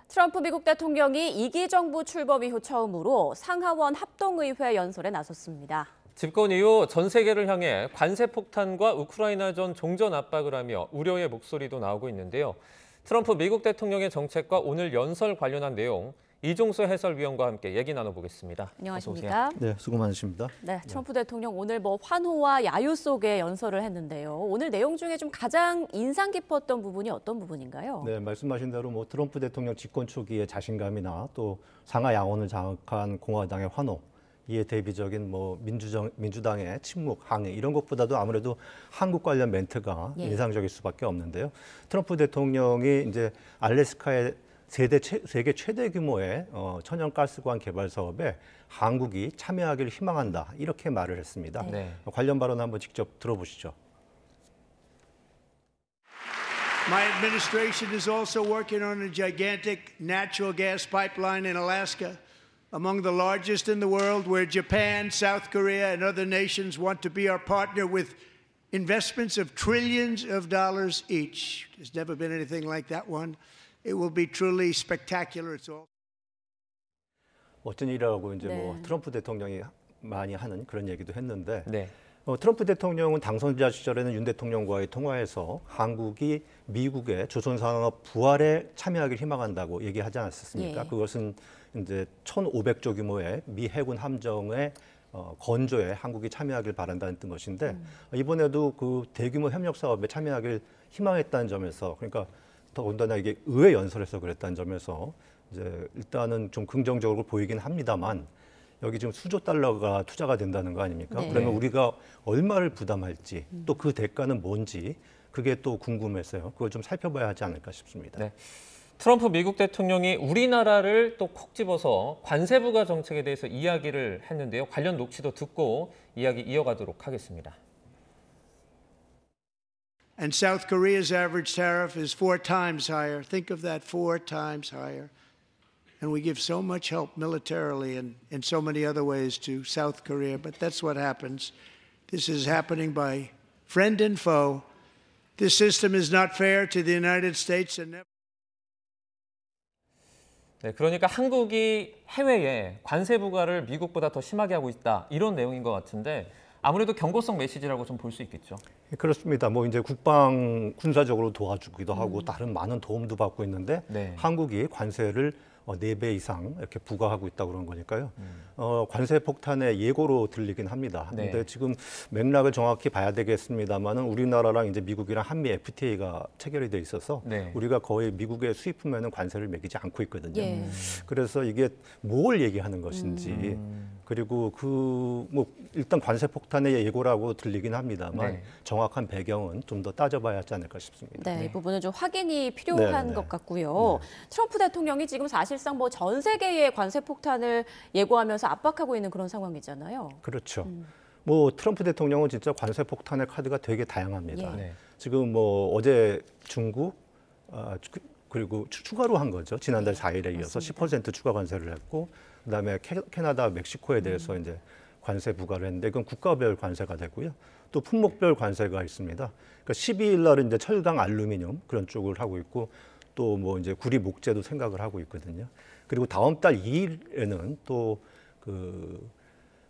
트럼프 미국 대통령이 2기 정부 출범 이후 처음으로 상하원 합동의회 연설에 나섰습니다. 집권 이후 전 세계를 향해 관세 폭탄과 우크라이나전 종전 압박을 하며 우려의 목소리도 나오고 있는데요. 트럼프 미국 대통령의 정책과 오늘 연설 관련한 내용, 이종수 해설위원과 함께 얘기 나눠보겠습니다. 안녕하십니까? 네, 수고 많으십니다. 네, 트럼프 대통령 오늘 환호와 야유 속에 연설을 했는데요. 오늘 내용 중에 좀 가장 인상 깊었던 부분이 어떤 부분인가요? 네, 말씀하신 대로 트럼프 대통령 집권 초기의 자신감이나 또 상하 양원을 장악한 공화당의 환호, 이에 대비적인 민주당의 침묵, 항의 이런 것보다도 아무래도 한국 관련 멘트가 인상적일 수밖에 없는데요. 트럼프 대통령이 이제 알래스카의 세계 최대 규모의 천연가스관 개발 사업에 한국이 참여하기를 희망한다, 이렇게 말을 했습니다. 네. 관련 발언 한번 직접 들어보시죠. My administration is also working on a gigantic natural gas pipeline in Alaska, among the largest in the world, where Japan, South Korea, and other nations want to be our partner with investments of trillions of dollars each. There's never been anything like that one. It will be truly spectacular. It's all. 멋진 일이라고 이제 네. 트럼프 대통령이 많이 하는 그런 얘기도 했는데, 네. 트럼프 대통령은 당선자 시절에는 윤 대통령과의 통화에서 한국이 미국의 조선산업 부활에 참여하기를 희망한다고 얘기하지 않았습니까? 그것은 이제 1,500조 규모의 미 해군 함정의 건조에 한국이 참여하길 바란다는 것인데, 이번에도 그 대규모 협력 사업에 참여하길 희망했다는 점에서, 그러니까 더군다나 이게 의회 연설에서 그랬다는 점에서 이제 일단은 좀 긍정적으로 보이긴 합니다만, 여기 지금 수조 달러가 투자가 된다는 거 아닙니까? 네. 그러면 우리가 얼마를 부담할지, 또 그 대가는 뭔지, 그게 또 궁금해서요. 그걸 좀 살펴봐야 하지 않을까 싶습니다. 네. 트럼프 미국 대통령이 우리나라를 또 콕 집어서 관세 부과 정책에 대해서 이야기를 했는데요. 관련 녹취도 듣고 이야기 이어가도록 하겠습니다. And South Korea's average tariff is 4 times higher. Think of that, 4 times higher. And we give so much help militarily and in so many other ways to South Korea, but that's what happens. This is happening by friend and foe. This system is not fair to the United States and never. 네, 그러니까 한국이 해외에 관세 부과를 미국보다 더 심하게 하고 있다, 이런 내용인 것 같은데 아무래도 경고성 메시지라고 좀 볼 수 있겠죠. 그렇습니다. 이제 국방 군사적으로 도와주기도 하고 다른 많은 도움도 받고 있는데, 한국이 관세를 4배 이상 이렇게 부과하고 있다고 그런 거니까요. 관세 폭탄의 예고로 들리긴 합니다. 근데 지금 맥락을 정확히 봐야 되겠습니다만은 우리나라랑 이제 미국이랑 한미 FTA가 체결이 돼 있어서 우리가 거의 미국의 수입품에는 관세를 매기지 않고 있거든요. 그래서 이게 뭘 얘기하는 것인지, 그리고 일단 관세 폭탄의 예고라고 들리긴 합니다만 정확한 배경은 좀 더 따져봐야 하지 않을까 싶습니다. 네, 이 부분은 좀 확인이 필요한 것 같고요. 트럼프 대통령이 지금 사실상 전 세계의 관세 폭탄을 예고하면서 압박하고 있는 그런 상황이잖아요. 그렇죠. 트럼프 대통령은 진짜 관세 폭탄의 카드가 되게 다양합니다. 지금 어제 중국, 그리고 추가로 한 거죠. 지난달 4일에 이어서 10% 추가 관세를 했고, 그다음에 캐나다, 멕시코에 대해서 이제 관세 부과를 했는데, 이건 국가별 관세가 되고요. 또 품목별 관세가 있습니다. 그러니까 12일 날은 이제 철강, 알루미늄 그런 쪽을 하고 있고, 또 이제 구리, 목재도 생각을 하고 있거든요. 그리고 다음 달 2일에는 또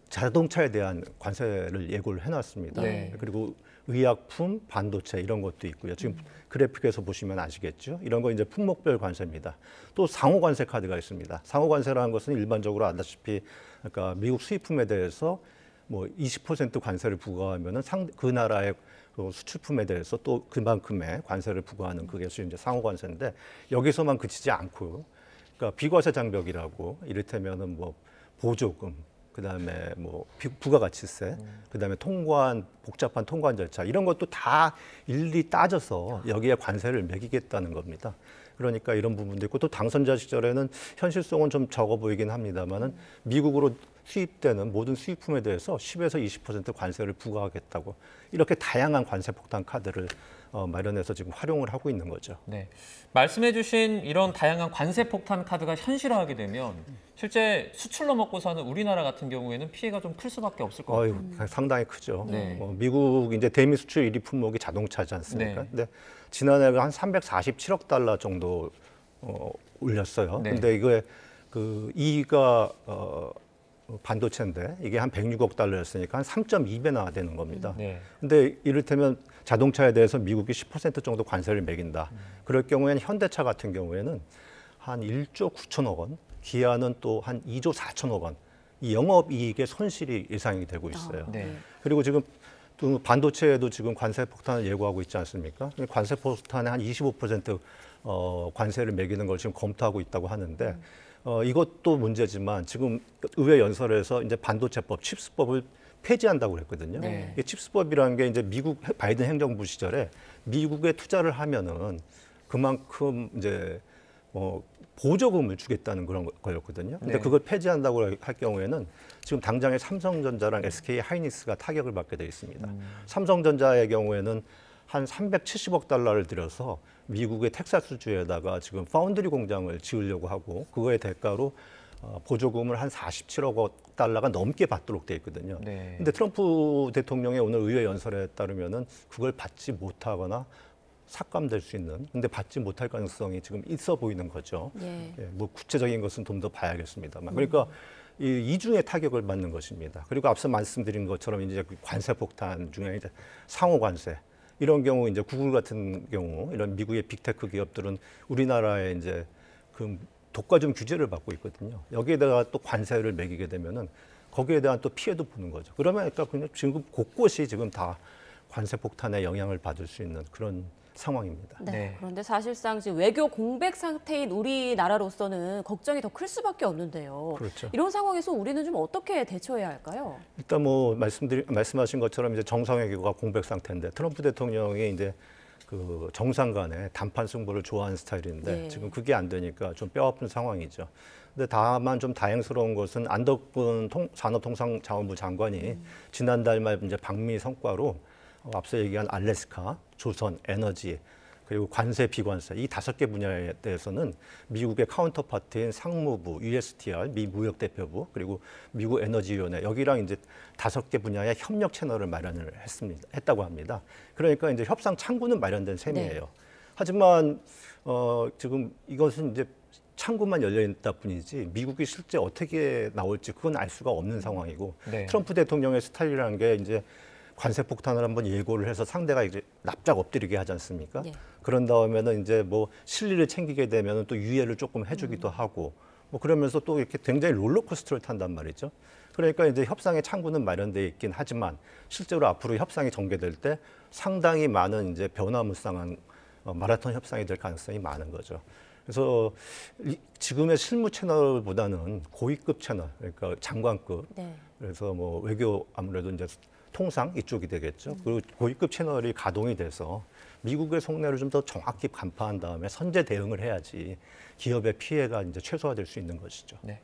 자동차에 대한 관세를 예고를 해놨습니다. 그리고 의약품, 반도체 이런 것도 있고요. 지금 그래픽에서 보시면 아시겠죠? 이런 거 이제 품목별 관세입니다. 또 상호 관세 카드가 있습니다. 상호 관세라는 것은 일반적으로 아다시피, 그러니까 미국 수입품에 대해서 20% 관세를 부과하면은 그 나라의 수출품에 대해서 또 그만큼의 관세를 부과하는 그게 이제 상호 관세인데, 여기서만 그치지 않고, 그러니까 비과세 장벽이라고, 이를테면은 보조금, 그다음에 부가가치세, 그다음에 복잡한 통관 절차, 이런 것도 다 일일이 따져서 여기에 관세를 매기겠다는 겁니다. 그러니까 이런 부분도 있고, 또 당선자 시절에는 현실성은 좀 적어 보이긴 합니다만은 미국으로 수입되는 모든 수입품에 대해서 10에서 20% 관세를 부과하겠다고, 이렇게 다양한 관세 폭탄 카드를 마련해서 지금 활용을 하고 있는 거죠. 네, 말씀해주신 이런 다양한 관세 폭탄 카드가 현실화하게 되면 실제 수출로 먹고 사는 우리나라 같은 경우에는 피해가 좀 클 수밖에 없을 것 같아요. 상당히 크죠. 미국 이제 대미 수출 1위 품목이 자동차지 않습니까? 근데 지난해 한 347억 달러 정도 올렸어요. 네. 근데 이거에 이가 반도체인데 이게 한 106억 달러였으니까 한 3.2배나 되는 겁니다. 네. 근데 이를테면 자동차에 대해서 미국이 10% 정도 관세를 매긴다. 그럴 경우에는 현대차 같은 경우에는 한 1조 9천억 원, 기아는 또 한 2조 4천억 원. 이 영업이익의 손실이 예상이 되고 있어요. 네. 그리고 지금 또 반도체에도 지금 관세 폭탄을 예고하고 있지 않습니까? 관세 폭탄에 한 25% 관세를 매기는 걸 지금 검토하고 있다고 하는데 이것도 문제지만 지금 의회 연설에서 이제 반도체법, 칩스법을 폐지한다고 그랬거든요. 네. 이 칩스법이라는 게 이제 미국 바이든 행정부 시절에 미국에 투자를 하면은 그만큼 이제 보조금을 주겠다는 그런 거였거든요. 근데 네. 그걸 폐지한다고 할 경우에는 지금 당장에 삼성전자랑 SK 하이닉스가 타격을 받게 돼 있습니다. 삼성전자의 경우에는 한 370억 달러를 들여서 미국의 텍사스주에다가 지금 파운드리 공장을 지으려고 하고 그거의 대가로 보조금을 한 47억 달러가 넘게 받도록 돼 있거든요. 네. 근데 트럼프 대통령의 오늘 의회 연설에 따르면은 그걸 받지 못하거나 삭감될 수 있는, 근데 받지 못할 가능성이 지금 있어 보이는 거죠. 예. 예, 뭐 구체적인 것은 좀 더 봐야겠습니다만. 그러니까 이 이중의 타격을 받는 것입니다. 그리고 앞서 말씀드린 것처럼 이제 관세 폭탄 중에 이제 상호 관세 이런 경우 이제 구글 같은 경우 이런 미국의 빅테크 기업들은 우리나라에 이제 그 독과점 규제를 받고 있거든요. 여기에다가 또 관세를 매기게 되면은 거기에 대한 또 피해도 보는 거죠. 그러면 그러니까 그냥 지금 곳곳이 지금 다 관세 폭탄의 영향을 받을 수 있는 그런 상황입니다. 네. 네. 그런데 사실상 지금 외교 공백 상태인 우리나라로서는 걱정이 더 클 수밖에 없는데요. 그렇죠. 이런 상황에서 우리는 좀 어떻게 대처해야 할까요? 일단 뭐 말씀하신 것처럼 이제 정상회교가 공백 상태인데 트럼프 대통령이 이제 그 정상 간의 단판 승부를 좋아하는 스타일인데 예. 지금 그게 안 되니까 좀 뼈아픈 상황이죠. 근데 다만 좀 다행스러운 것은 안덕분 산업통상자원부 장관이 지난달 말 이제 방미 성과로 앞서 얘기한 알래스카, 조선, 에너지, 그리고 관세, 비관세 이 5개 분야에 대해서는 미국의 카운터파트인 상무부, USTR, 미 무역대표부, 그리고 미국 에너지위원회 여기랑 이제 5개 분야의 협력 채널을 마련을 했다고 합니다. 그러니까 이제 협상 창구는 마련된 셈이에요. 네. 하지만 지금 이것은 이제 창구만 열려 있다 뿐이지 미국이 실제 어떻게 나올지 그건 알 수가 없는 상황이고 네. 트럼프 대통령의 스타일이라는 게 이제 관세 폭탄을 한번 예고를 해서 상대가 이제 납작 엎드리게 하지 않습니까? 예. 그런 다음에는 이제 뭐 실리를 챙기게 되면은 또 유예를 조금 해주기도 하고 뭐 그러면서 또 이렇게 굉장히 롤러코스터를 탄단 말이죠. 그러니까 이제 협상의 창구는 마련돼 있긴 하지만 실제로 앞으로 협상이 전개될 때 상당히 많은 이제 변화무쌍한 마라톤 협상이 될 가능성이 많은 거죠. 그래서 지금의 실무 채널보다는 고위급 채널, 그러니까 장관급. 네. 그래서 뭐 외교 아무래도 이제 통상 이쪽이 되겠죠. 그리고 고위급 채널이 가동이 돼서 미국의 속내를 좀 더 정확히 간파한 다음에 선제 대응을 해야지 기업의 피해가 이제 최소화될 수 있는 것이죠. 네.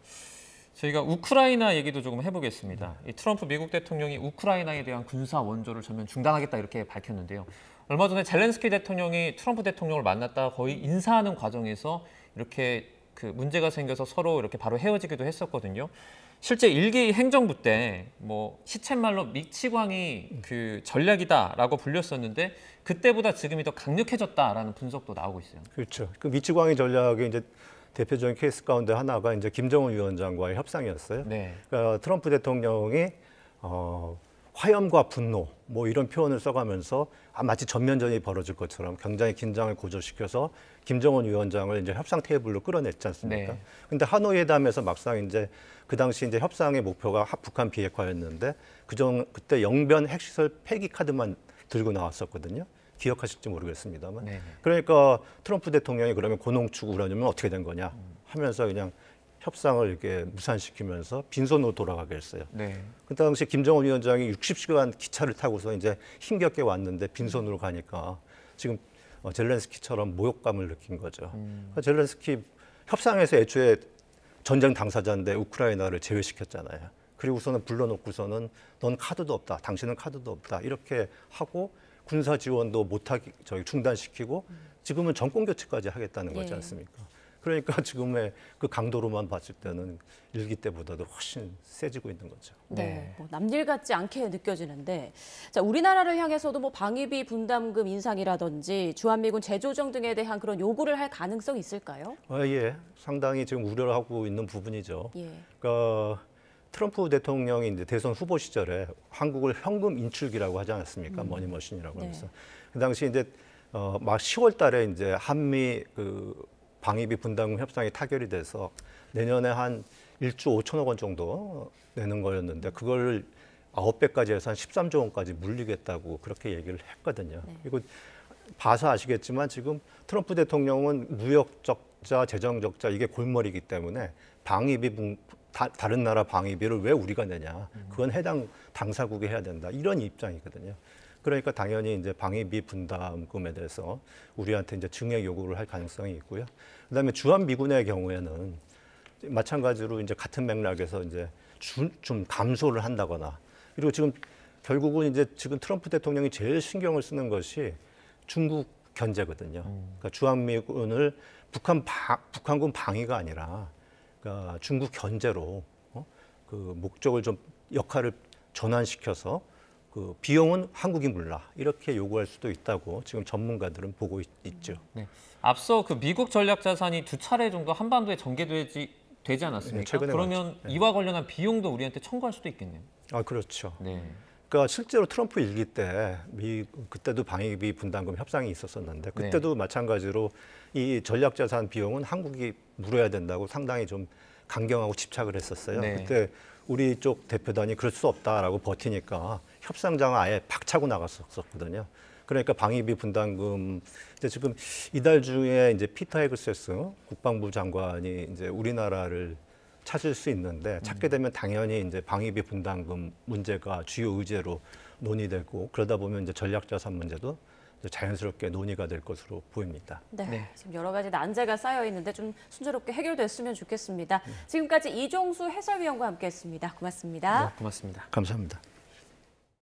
저희가 우크라이나 얘기도 조금 해보겠습니다. 이 트럼프 미국 대통령이 우크라이나에 대한 군사 원조를 전면 중단하겠다 이렇게 밝혔는데요. 얼마 전에 젤렌스키 대통령이 트럼프 대통령을 만났다 거의 인사하는 과정에서 이렇게 그 문제가 생겨서 서로 이렇게 바로 헤어지기도 했었거든요. 실제 1기 행정부 때 뭐 시쳇말로 미치광이 그 전략이다라고 불렸었는데 그때보다 지금이 더 강력해졌다라는 분석도 나오고 있어요. 그렇죠. 그 미치광이 전략의 이제 대표적인 케이스 가운데 하나가 이제 김정은 위원장과의 협상이었어요. 네. 그러니까 트럼프 대통령이 화염과 분노 뭐 이런 표현을 써가면서 마치 전면전이 벌어질 것처럼 굉장히 긴장을 고조시켜서 김정은 위원장을 이제 협상 테이블로 끌어냈지 않습니까? 네. 근데 하노이 회담에서 막상 이제 그 당시 이제 협상의 목표가 북한 비핵화였는데 그때 영변 핵시설 폐기 카드만 들고 나왔었거든요. 기억하실지 모르겠습니다만. 네. 그러니까 트럼프 대통령이 그러면 고농축 우라늄은 어떻게 된 거냐 하면서 그냥 협상을 이렇게 무산시키면서 빈손으로 돌아가게 했어요. 네. 그 당시 김정은 위원장이 60시간 기차를 타고서 이제 힘겹게 왔는데 빈손으로 가니까 지금 젤렌스키처럼 모욕감을 느낀 거죠. 젤렌스키 협상에서 애초에 전쟁 당사자인데 우크라이나를 제외시켰잖아요. 그리고서는 불러놓고서는 넌 카드도 없다, 당신은 카드도 없다 이렇게 하고 군사 지원도 못하게 중단시키고 지금은 정권 교체까지 하겠다는 거지 않습니까? 그러니까 지금의 그 강도로만 봤을 때는 일기 때보다도 훨씬 세지고 있는 거죠. 네, 뭐 남일 같지 않게 느껴지는데, 자, 우리나라를 향해서도 뭐 방위비 분담금 인상이라든지 주한미군 재조정 등에 대한 그런 요구를 할 가능성이 있을까요? 예, 상당히 지금 우려를 하고 있는 부분이죠. 예. 그러니까 트럼프 대통령이 이제 대선 후보 시절에 한국을 현금 인출기라고 하지 않았습니까? 머니머신이라고 네. 하면서 그 당시 이제 막 10월달에 이제 한미 그 방위비 분담금 협상이 타결이 돼서 내년에 한 1조 5천억 원 정도 내는 거였는데 그걸 9배까지 해서 한 13조 원까지 물리겠다고 그렇게 얘기를 했거든요. 그리고 봐서 아시겠지만 지금 트럼프 대통령은 무역 적자, 재정 적자 이게 골머리이기 때문에 방위비 다른 나라 방위비를 왜 우리가 내냐? 그건 해당 당사국이 해야 된다. 이런 입장이거든요. 그러니까 당연히 이제 방위비 분담금에 대해서 우리한테 이제 증액 요구를 할 가능성이 있고요. 그다음에 주한미군의 경우에는 마찬가지로 이제 같은 맥락에서 이제 좀 감소를 한다거나 그리고 지금 결국은 이제 지금 트럼프 대통령이 제일 신경을 쓰는 것이 중국 견제거든요. 그러니까 주한미군을 북한군 방위가 아니라 그러니까 중국 견제로 그 목적을 좀 역할을 전환시켜서 그 비용은 한국이 물라 이렇게 요구할 수도 있다고 지금 전문가들은 보고 있죠. 네. 앞서 그 미국 전략 자산이 2차례 정도 한반도에 전개되지 않았습니까? 네, 최근에 그러면 맞죠. 네. 이와 관련한 비용도 우리한테 청구할 수도 있겠네요. 아 그렇죠. 네. 그러니까 실제로 트럼프 일기 때 그때도 방위비 분담금 협상이 있었었는데 그때도 마찬가지로 이 전략 자산 비용은 한국이 물어야 된다고 상당히 좀 강경하고 집착을 했었어요. 네. 그때 우리 쪽 대표단이 그럴 수 없다라고 버티니까 협상장을 아예 박차고 나갔었거든요. 그러니까 방위비 분담금 이제 지금 이달 중에 이제 피터 헤그세스 국방부 장관이 이제 우리나라를 찾을 수 있는데 찾게 되면 당연히 이제 방위비 분담금 문제가 주요 의제로 논의되고 그러다 보면 이제 전략자산 문제도 자연스럽게 논의가 될 것으로 보입니다. 네, 네. 지금 여러 가지 난제가 쌓여 있는데 좀 순조롭게 해결됐으면 좋겠습니다. 지금까지 이종수 해설위원과 함께했습니다. 고맙습니다. 네, 고맙습니다. 감사합니다.